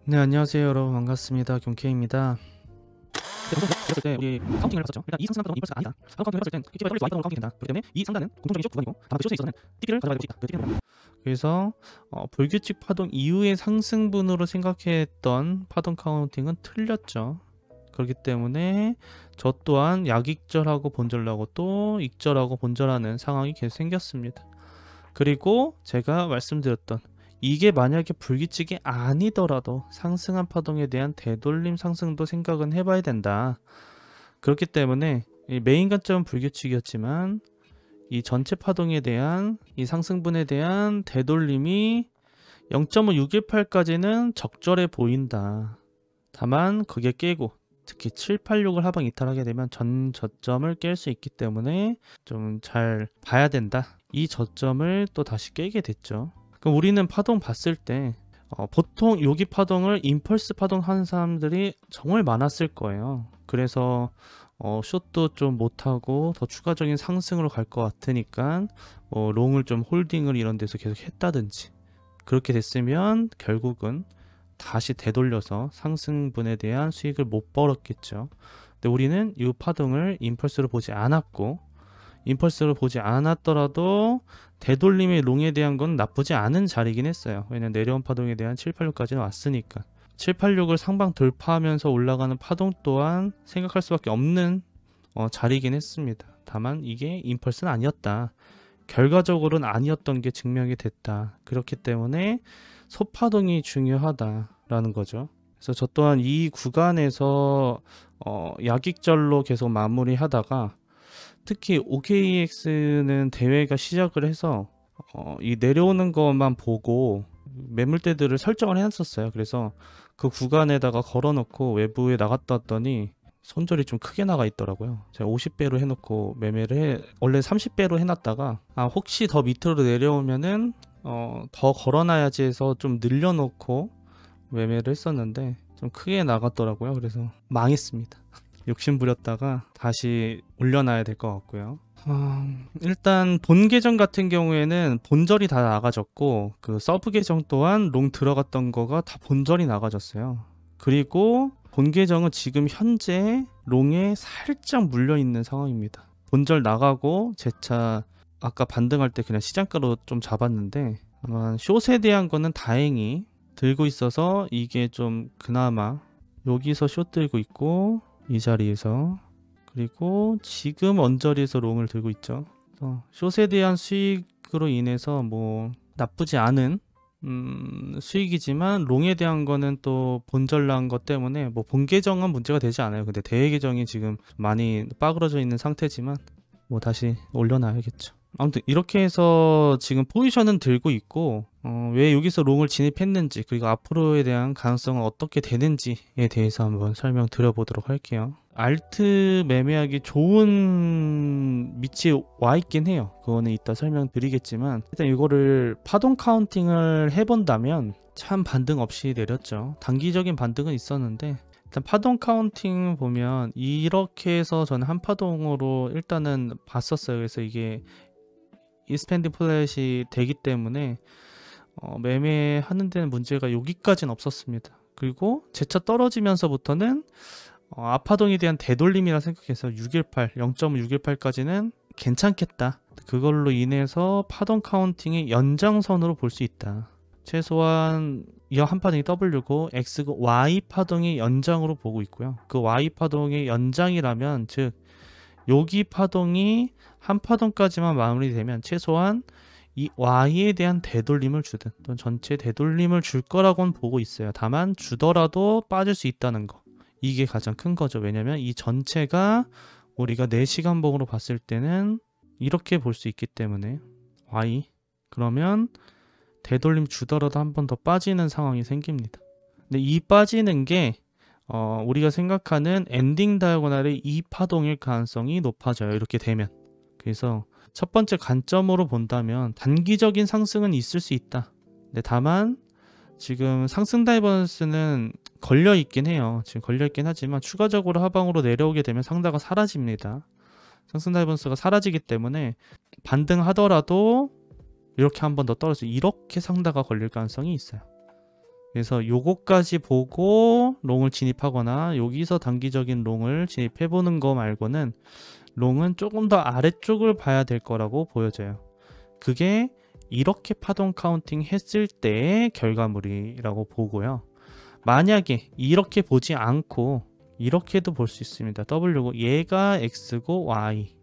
네, 안녕하세요 여러분, 반갑습니다. 경케입니다. 그랬을 때 우리 카운팅을 했었죠. 일단 이 상승 파동은 임펄스 아니다. 파동 카운팅을 해봤을 땐 TP가 떨릴 수 Y 파동으로 카운팅이 된다. 그렇기 때문에 이 상단은 공통적인 쇼 구간이고, 다만 그 쇼스에 있어서는 TP를 가져가야 될 것이 있다. 그 TP를 그래서 불규칙 파동 이후의 상승분으로 생각했던 파동 카운팅은 틀렸죠. 그렇기 때문에 저 또한 약익절하고 본절하고 또 익절하고 본절하는 상황이 계속 생겼습니다. 그리고 제가 말씀드렸던 이게 만약에 불규칙이 아니더라도 상승한 파동에 대한 되돌림 상승도 생각은 해봐야 된다. 그렇기 때문에 이 메인 관점은 불규칙이었지만 이 전체 파동에 대한 이 상승분에 대한 되돌림이 0.618까지는 적절해 보인다. 다만 그게 깨고 특히 786을 하방 이탈하게 되면 전 저점을 깰 수 있기 때문에 좀 잘 봐야 된다. 이 저점을 또 다시 깨게 됐죠. 그럼 우리는 파동 봤을 때 보통 여기 파동을 임펄스 파동 하는 사람들이 정말 많았을 거예요. 그래서 숏도 좀 못하고 더 추가적인 상승으로 갈 것 같으니까 롱을 좀 홀딩을 이런 데서 계속 했다든지, 그렇게 됐으면 결국은 다시 되돌려서 상승분에 대한 수익을 못 벌었겠죠. 근데 우리는 이 파동을 임펄스로 보지 않았고, 임펄스로 보지 않았더라도 되돌림의 롱에 대한 건 나쁘지 않은 자리긴 했어요. 왜냐면 내려온 파동에 대한 786까지는 왔으니까. 786을 상방 돌파하면서 올라가는 파동 또한 생각할 수밖에 없는 자리긴 했습니다. 다만 이게 임펄스는 아니었다. 결과적으로는 아니었던 게 증명이 됐다. 그렇기 때문에 소파동이 중요하다라는 거죠. 그래서 저 또한 이 구간에서 약익절로 계속 마무리하다가, 특히 OKEX는 대회가 시작을 해서 이 내려오는 것만 보고 매물대들을 설정을 해놨었어요. 그래서 그 구간에다가 걸어놓고 외부에 나갔다 왔더니 손절이 좀 크게 나가 있더라고요. 제가 50배로 해놓고 원래 30배로 해놨다가 혹시 더 밑으로 내려오면은 더 걸어놔야지 해서 좀 늘려놓고 매매를 했었는데 좀 크게 나갔더라고요. 그래서 망했습니다. 욕심 부렸다가 다시 올려놔야 될 것 같고요. 일단 본 계정 같은 경우에는 본절이 다 나가졌고, 그 서브 계정 또한 롱 들어갔던 거가 다 본절이 나가졌어요. 그리고 본 계정은 지금 현재 롱에 살짝 물려 있는 상황입니다. 본절 나가고 제 차 아까 반등할 때 그냥 시장가로 좀 잡았는데, 아마 숏에 대한 거는 다행히 들고 있어서 이게 좀 그나마 여기서 숏 들고 있고 이 자리에서, 그리고 지금 언저리에서 롱을 들고 있죠. 숏에 대한 수익으로 인해서 뭐 나쁘지 않은 수익이지만, 롱에 대한 거는 또 본절 난 것 때문에 뭐 본 계정은 문제가 되지 않아요. 근데 대회 계정이 지금 많이 빠그러져 있는 상태지만 뭐 다시 올려놔야겠죠. 아무튼 이렇게 해서 지금 포지션은 들고 있고, 왜 여기서 롱을 진입했는지, 그리고 앞으로에 대한 가능성은 어떻게 되는지에 대해서 한번 설명드려 보도록 할게요. 알트 매매하기 좋은 위치에 와 있긴 해요. 그거는 이따 설명드리겠지만, 일단 이거를 파동 카운팅을 해본다면 참 반등 없이 내렸죠. 단기적인 반등은 있었는데, 일단 파동 카운팅 보면 이렇게 해서 저는 한 파동으로 일단은 봤었어요. 그래서 이게 익스펜딩 플랫이 되기 때문에 매매하는 데는 문제가 여기까지는 없었습니다. 그리고 재차 떨어지면서부터는 앞파동에 대한 되돌림이라 생각해서 618, 0.618까지는 괜찮겠다. 그걸로 인해서 파동 카운팅의 연장선으로 볼 수 있다. 최소한 이 한 파동이 W고 X고 Y 파동의 연장으로 보고 있고요. 그 Y 파동의 연장이라면, 즉 여기 파동이 한 파동까지만 마무리되면 최소한 이 Y에 대한 되돌림을 주든 또는 전체 되돌림을 줄 거라고는 보고 있어요. 다만 주더라도 빠질 수 있다는 거, 이게 가장 큰 거죠. 왜냐면 이 전체가 우리가 4시간 봉으로 봤을 때는 이렇게 볼 수 있기 때문에 Y, 그러면 되돌림 주더라도 한 번 더 빠지는 상황이 생깁니다. 근데 이 빠지는 게 우리가 생각하는 엔딩 다이아고날의 이 파동일 가능성이 높아져요. 이렇게 되면. 그래서 첫 번째 관점으로 본다면 단기적인 상승은 있을 수 있다. 근데 다만 지금 상승 다이버전스는 걸려 있긴 해요. 지금 걸려 있긴 하지만 추가적으로 하방으로 내려오게 되면 상다가 사라집니다. 상승 다이버전스가 사라지기 때문에 반등하더라도 이렇게 한 번 더 떨어져 이렇게 상다가 걸릴 가능성이 있어요. 그래서 요거까지 보고 롱을 진입하거나 여기서 단기적인 롱을 진입해 보는 거 말고는 롱은 조금 더 아래쪽을 봐야 될 거라고 보여져요. 그게 이렇게 파동 카운팅 했을 때의 결과물이라고 보고요. 만약에 이렇게 보지 않고 이렇게도 볼 수 있습니다. W고 얘가 X고 Y.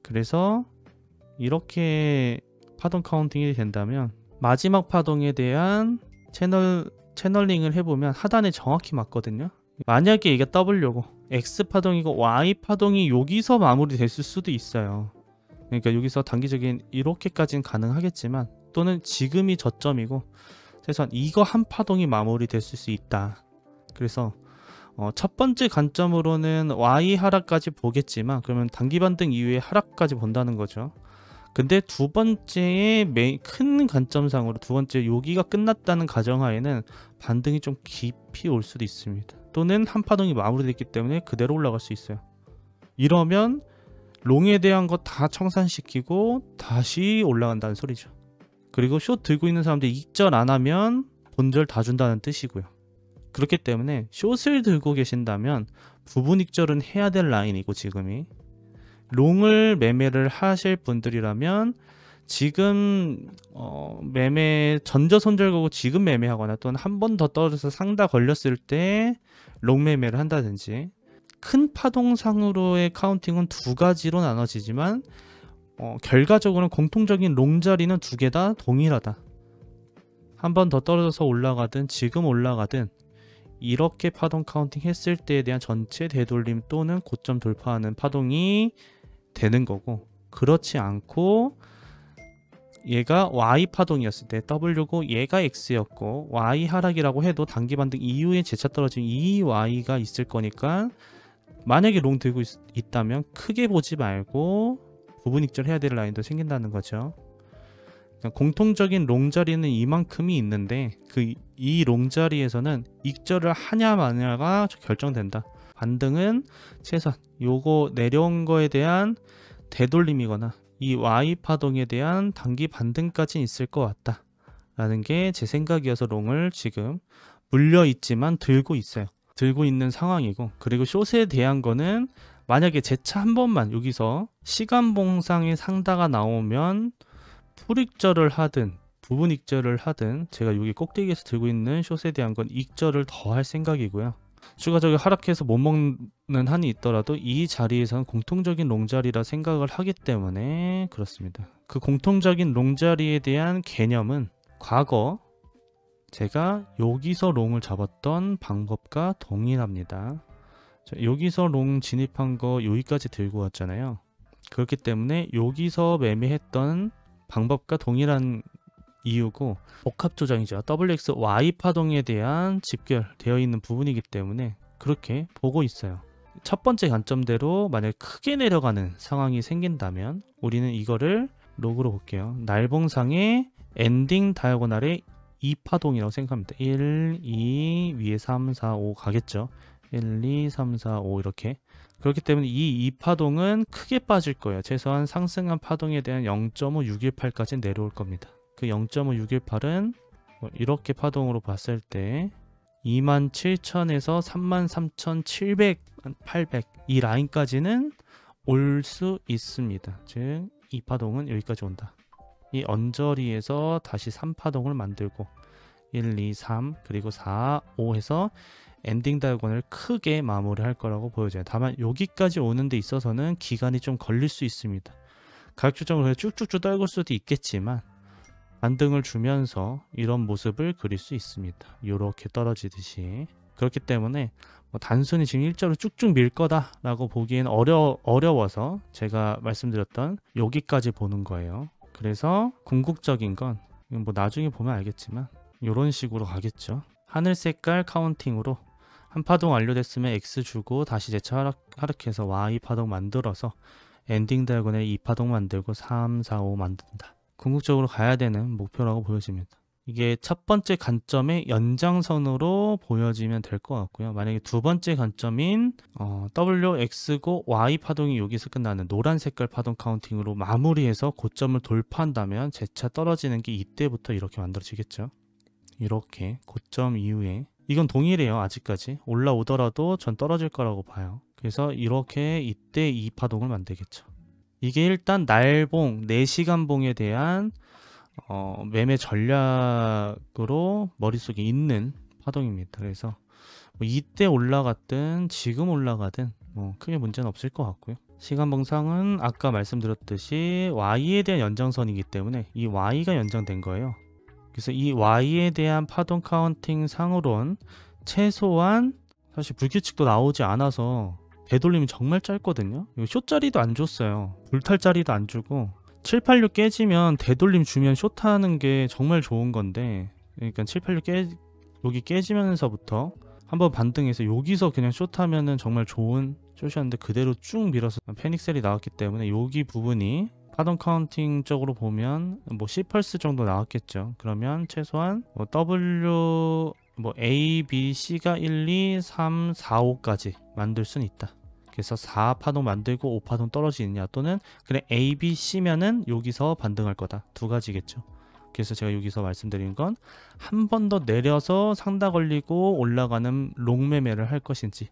그래서 이렇게 파동 카운팅이 된다면 마지막 파동에 대한 채널링을 해보면 하단에 정확히 맞거든요. 만약에 이게 W고 X 파동이고 Y 파동이 여기서 마무리 됐을 수도 있어요. 그러니까 여기서 단기적인 이렇게까지는 가능하겠지만 또는 지금이 저점이고 최소한 이거 한 파동이 마무리 됐을 수 있다. 그래서 첫 번째 관점으로는 Y 하락까지 보겠지만 그러면 단기 반등 이후에 하락까지 본다는 거죠. 근데 두 번째의 큰 관점상으로 두 번째 여기가 끝났다는 가정하에는 반등이 좀 깊이 올 수도 있습니다. 또는 한 파동이 마무리됐기 때문에 그대로 올라갈 수 있어요. 이러면 롱에 대한 거 다 청산시키고 다시 올라간다는 소리죠. 그리고 숏 들고 있는 사람들 익절 안 하면 본절 다 준다는 뜻이고요. 그렇기 때문에 숏을 들고 계신다면 부분 익절은 해야 될 라인이고 지금이 롱을 매매를 하실 분들이라면 지금 매매 전저 손절 거고 지금 매매하거나 또는 한 번 더 떨어져서 상다 걸렸을 때 롱 매매를 한다든지 큰 파동상으로의 카운팅은 두 가지로 나눠지지만 결과적으로는 공통적인 롱 자리는 두 개 다 동일하다. 한 번 더 떨어져서 올라가든 지금 올라가든 이렇게 파동 카운팅 했을 때에 대한 전체 되돌림 또는 고점 돌파하는 파동이 되는 거고 그렇지 않고 얘가 Y 파동이었을 때 W고 얘가 X였고 Y 하락이라고 해도 단기 반등 이후에 재차 떨어진 이 Y가 있을 거니까 만약에 롱 들고 있다면 크게 보지 말고 부분 익절 해야 될 라인도 생긴다는 거죠. 공통적인 롱 자리는 이만큼이 있는데 이 롱 자리에서는 익절을 하냐 마냐가 결정된다. 반등은 최소한 요거 내려온 거에 대한 되돌림이거나 이 Y 파동에 대한 단기 반등까지 있을 것 같다 라는 게 제 생각이어서 롱을 지금 물려 있지만 들고 있어요. 들고 있는 상황이고 그리고 숏에 대한 거는 만약에 재차 한 번만 여기서 시간 봉상의 상다가 나오면 풀 익절을 하든 부분 익절을 하든 제가 여기 꼭대기에서 들고 있는 숏에 대한 건 익절을 더 할 생각이고요. 추가적으로 하락해서 못 먹는 한이 있더라도 이 자리에서는 공통적인 롱자리라 생각을 하기 때문에 그렇습니다. 그 공통적인 롱자리에 대한 개념은 과거 제가 여기서 롱을 잡았던 방법과 동일합니다. 여기서 롱 진입한 거 여기까지 들고 왔잖아요. 그렇기 때문에 여기서 매매했던 방법과 동일한 이유고 복합 조정이죠. WX Y 파동에 대한 집결되어 있는 부분이기 때문에 그렇게 보고 있어요. 첫 번째 관점대로 만약 크게 내려가는 상황이 생긴다면 우리는 이거를 로그로 볼게요. 날봉상의 엔딩 다이아고날의 2파동이라고 생각합니다. 1, 2, 위에 3, 4, 5 가겠죠. 1, 2, 3, 4, 5 이렇게. 그렇기 때문에 이 2파동은 크게 빠질 거예요. 최소한 상승한 파동에 대한 0.5618까지 내려올 겁니다. 그 0.5618은 이렇게 파동으로 봤을 때 27,000에서 33,700, 800 이 라인까지는 올 수 있습니다. 즉 이 파동은 여기까지 온다. 이 언저리에서 다시 3파동을 만들고 1, 2, 3 그리고 4, 5 해서 엔딩 다이아곤을 크게 마무리할 거라고 보여져요. 다만 여기까지 오는 데 있어서는 기간이 좀 걸릴 수 있습니다. 가격 조정을 쭉쭉쭉 떨굴 수도 있겠지만 반등을 주면서 이런 모습을 그릴 수 있습니다. 이렇게 떨어지듯이. 그렇기 때문에 단순히 지금 일자로 쭉쭉 밀 거다라고 보기엔 어려워서 제가 말씀드렸던 여기까지 보는 거예요. 그래서 궁극적인 건 뭐 나중에 보면 알겠지만 이런 식으로 가겠죠. 하늘 색깔 카운팅으로 한 파동 완료됐으면 X 주고 다시 재차 하락해서 Y 파동 만들어서 엔딩 다이아곤에 2파동 만들고 3, 4, 5 만든다. 궁극적으로 가야 되는 목표라고 보여집니다. 이게 첫 번째 관점의 연장선으로 보여지면 될 것 같고요. 만약에 두 번째 관점인 WX고 Y 파동이 여기서 끝나는 노란 색깔 파동 카운팅으로 마무리해서 고점을 돌파한다면 재차 떨어지는 게 이때부터 이렇게 만들어지겠죠. 이렇게 고점 이후에 이건 동일해요. 아직까지 올라오더라도 전 떨어질 거라고 봐요. 그래서 이렇게 이때 이 파동을 만들겠죠. 이게 일단 날봉 4시간 봉에 대한 매매 전략으로 머릿속에 있는 파동입니다. 그래서 뭐 이때 올라갔든 지금 올라가든 뭐 크게 문제는 없을 것 같고요. 시간봉상은 아까 말씀드렸듯이 Y에 대한 연장선이기 때문에 이 Y가 연장된 거예요. 그래서 이 Y에 대한 파동 카운팅 상으론 최소한 사실 불규칙도 나오지 않아서 되돌림이 정말 짧거든요. 이거 숏자리도 안 줬어요. 불탈자리도 안 주고 786 깨지면 되돌림 주면 숏하는 게 정말 좋은 건데, 그러니까 786 여기 깨지면서부터 한번 반등해서 여기서 그냥 숏하면은 정말 좋은 숏이었는데 그대로 쭉 밀어서 패닉셀이 나왔기 때문에 여기 부분이 파동 카운팅 쪽으로 보면 뭐 C펄스 정도 나왔겠죠. 그러면 최소한 뭐 W 뭐 A, B, C가 1, 2, 3, 4, 5까지 만들 수는 있다. 그래서 4파동 만들고 5파동 떨어지느냐, 또는 그래 A, B, C면은 여기서 반등할 거다. 두 가지겠죠. 그래서 제가 여기서 말씀드린 건 한 번 더 내려서 상다 걸리고 올라가는 롱 매매를 할 것인지,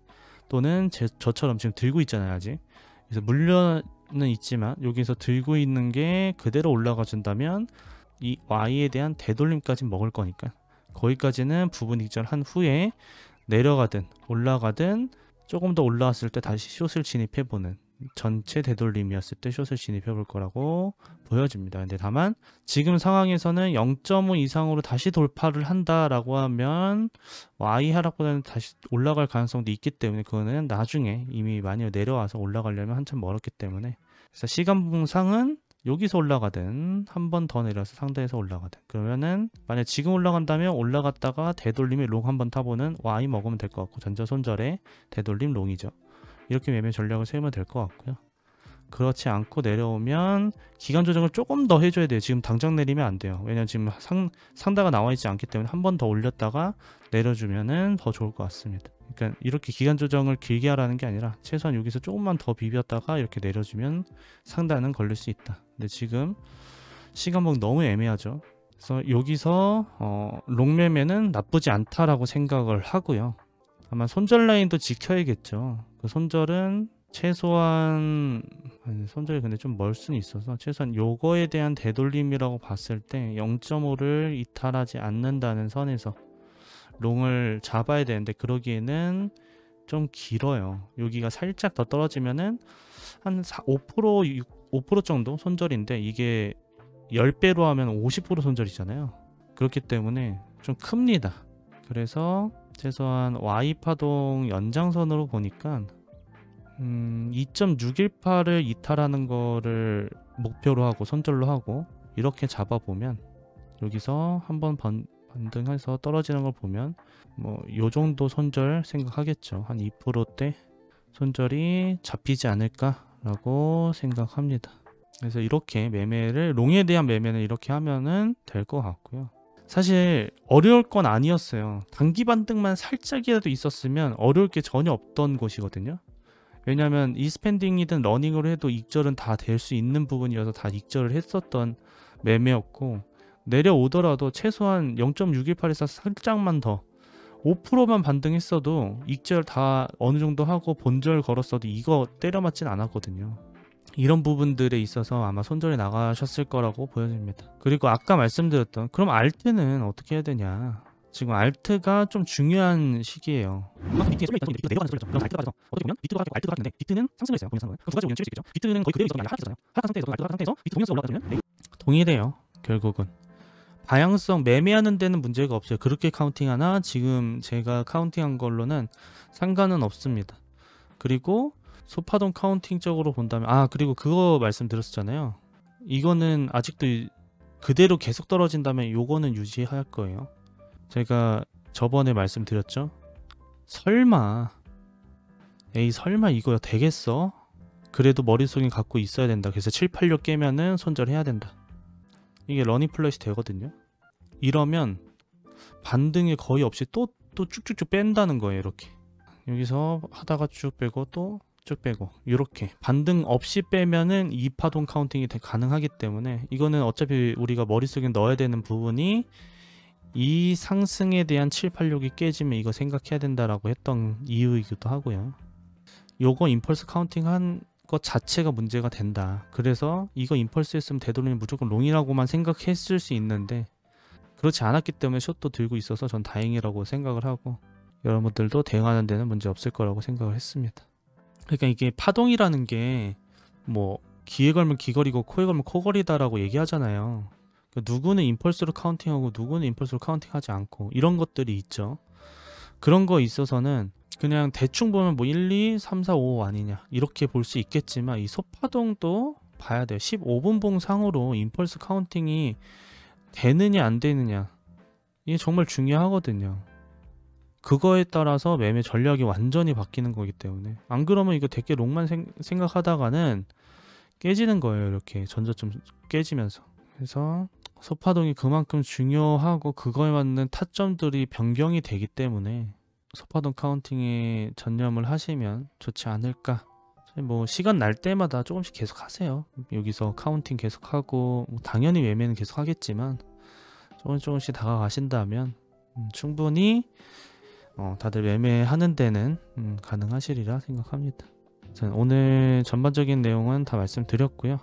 또는 저처럼 지금 들고 있잖아요 아직. 그래서 물려는 있지만 여기서 들고 있는 게 그대로 올라가 준다면 이 Y에 대한 되돌림까지 먹을 거니까 거기까지는 부분 익절한 후에 내려가든 올라가든 조금 더 올라왔을 때 다시 숏을 진입해보는, 전체 되돌림이었을 때 숏을 진입해볼 거라고 보여집니다. 근데 다만 지금 상황에서는 0.5 이상으로 다시 돌파를 한다라고 하면 Y 하락보다는 다시 올라갈 가능성도 있기 때문에 그거는 나중에 이미 많이 내려와서 올라가려면 한참 멀었기 때문에, 그래서 시간봉상은 여기서 올라가든 한 번 더 내려서 상대에서 올라가든, 그러면은 만약 지금 올라간다면 올라갔다가 되돌림에 롱 한 번 타보는 Y 먹으면 될 것 같고, 전저손절에 되돌림 롱이죠. 이렇게 매매 전략을 세우면 될 것 같고요. 그렇지 않고 내려오면 기간 조정을 조금 더 해줘야 돼요. 지금 당장 내리면 안 돼요. 왜냐면 지금 상다가 나와 있지 않기 때문에 한 번 더 올렸다가 내려주면은 더 좋을 것 같습니다. 그러니까 이렇게 기간 조정을 길게 하라는 게 아니라 최소한 여기서 조금만 더 비볐다가 이렇게 내려주면 상단은 걸릴 수 있다. 근데 지금 시간봉 너무 애매하죠. 그래서 여기서 롱매매는 나쁘지 않다라고 생각을 하고요. 다만 손절 라인도 지켜야겠죠. 그 손절은 최소한 손절이 근데 좀 멀 수는 있어서 최소한 요거에 대한 되돌림이라고 봤을 때 0.5를 이탈하지 않는다는 선에서 롱을 잡아야 되는데, 그러기에는 좀 길어요. 여기가 살짝 더 떨어지면은 한 5% 5% 정도 손절인데, 이게 10배로 하면 50% 손절이잖아요. 그렇기 때문에 좀 큽니다. 그래서 최소한 Y파동 연장선으로 보니까 2.618을 이탈하는 거를 목표로 하고 손절로 하고 이렇게 잡아보면, 여기서 한번 반등해서 떨어지는 걸 보면 뭐 요정도 손절 생각하겠죠. 한 2%대 손절이 잡히지 않을까 라고 생각합니다. 그래서 이렇게 매매를, 롱에 대한 매매는 이렇게 하면은 될 것 같고요. 사실 어려울 건 아니었어요. 단기 반등만 살짝이라도 있었으면 어려울 게 전혀 없던 곳이거든요. 왜냐하면 이스펜딩이든 러닝으로 해도 익절은 다 될 수 있는 부분이어서 다 익절을 했었던 매매였고, 내려오더라도 최소한 0.618에서 살짝만 더 5%만 반등했어도 익절 다 어느 정도 하고 본절 걸었어도 이거 때려 맞진 않았거든요. 이런 부분들에 있어서 아마 손절이 나가셨을 거라고 보여집니다. 그리고 아까 말씀드렸던, 그럼 알트는 어떻게 해야 되냐, 지금 알트가 좀 중요한 시기예요. 비트에 쏠려 있던 비트가 내려가는 소리죠. 그럼 알트가 어떻게 보면 비트가 알트가 하는데 비트는 상승을 했어요. 보면서 그럼 두 가지 우리는 칠 수 있겠죠. 비트는 거의 그대로 있었던 게 아니라 하락했잖아요. 하락한 상태에서 알트가 하락한 상태에서 비트 동일선 올라가면 동일해요. 결국은 방향성 매매하는 데는 문제가 없어요. 그렇게 카운팅하나 지금 제가 카운팅한 걸로는 상관은 없습니다. 그리고 소파동 카운팅 쪽으로 본다면, 그리고 그거 말씀드렸었잖아요. 이거는 아직도 그대로 계속 떨어진다면 요거는 유지할 거예요. 제가 저번에 말씀드렸죠. 설마 이거 되겠어? 그래도 머릿속에 갖고 있어야 된다. 그래서 786 깨면은 손절해야 된다. 이게 러닝 플랫이 되거든요. 이러면 반등이 거의 없이 또 쭉쭉쭉 뺀다는 거예요. 이렇게 여기서 하다가 쭉 빼고 또 쭉 빼고, 이렇게 반등 없이 빼면은 2파동 카운팅이 가능하기 때문에 이거는 어차피 우리가 머릿속에 넣어야 되는 부분이 이 상승에 대한 786이 깨지면 이거 생각해야 된다라고 했던 이유이기도 하고요. 요거 임펄스 카운팅 한 것 자체가 문제가 된다. 그래서 이거 임펄스 했으면 되도록이면 무조건 롱이라고만 생각했을 수 있는데 그렇지 않았기 때문에 숏도 들고 있어서 전 다행이라고 생각을 하고 여러분들도 대응하는 데는 문제 없을 거라고 생각을 했습니다. 그러니까 이게 파동이라는 게 뭐 귀에 걸면 귀걸이고 코에 걸면 코걸이다라고 얘기하잖아요. 그러니까 누구는 임펄스로 카운팅하고 누구는 임펄스로 카운팅하지 않고 이런 것들이 있죠. 그런 거 있어서는 그냥 대충 보면 뭐 1, 2, 3, 4, 5 아니냐 이렇게 볼 수 있겠지만 이 소파동도 봐야 돼요. 15분 봉상으로 임펄스 카운팅이 되느냐 안 되느냐 이게 정말 중요하거든요. 그거에 따라서 매매 전략이 완전히 바뀌는 거기 때문에 안 그러면 이거 되게 롱만 생각하다가는 깨지는 거예요. 이렇게 전저점 깨지면서. 그래서 소파동이 그만큼 중요하고 그거에 맞는 타점들이 변경이 되기 때문에 소파동 카운팅에 전념을 하시면 좋지 않을까. 뭐 시간 날 때마다 조금씩 계속 하세요. 여기서 카운팅 계속 하고 당연히 매매는 계속 하겠지만 조금씩 다가가신다면 충분히 다들 매매하는 데는 가능하시리라 생각합니다. 오늘 전반적인 내용은 다 말씀드렸고요.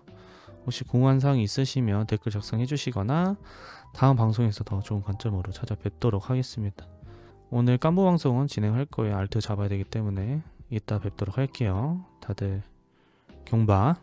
혹시 궁금한 사항이 있으시면 댓글 작성해 주시거나 다음 방송에서 더 좋은 관점으로 찾아뵙도록 하겠습니다. 오늘 깐부 방송은 진행할 거예요. 알트 잡아야 되기 때문에 이따 뵙도록 할게요. 다들 경바.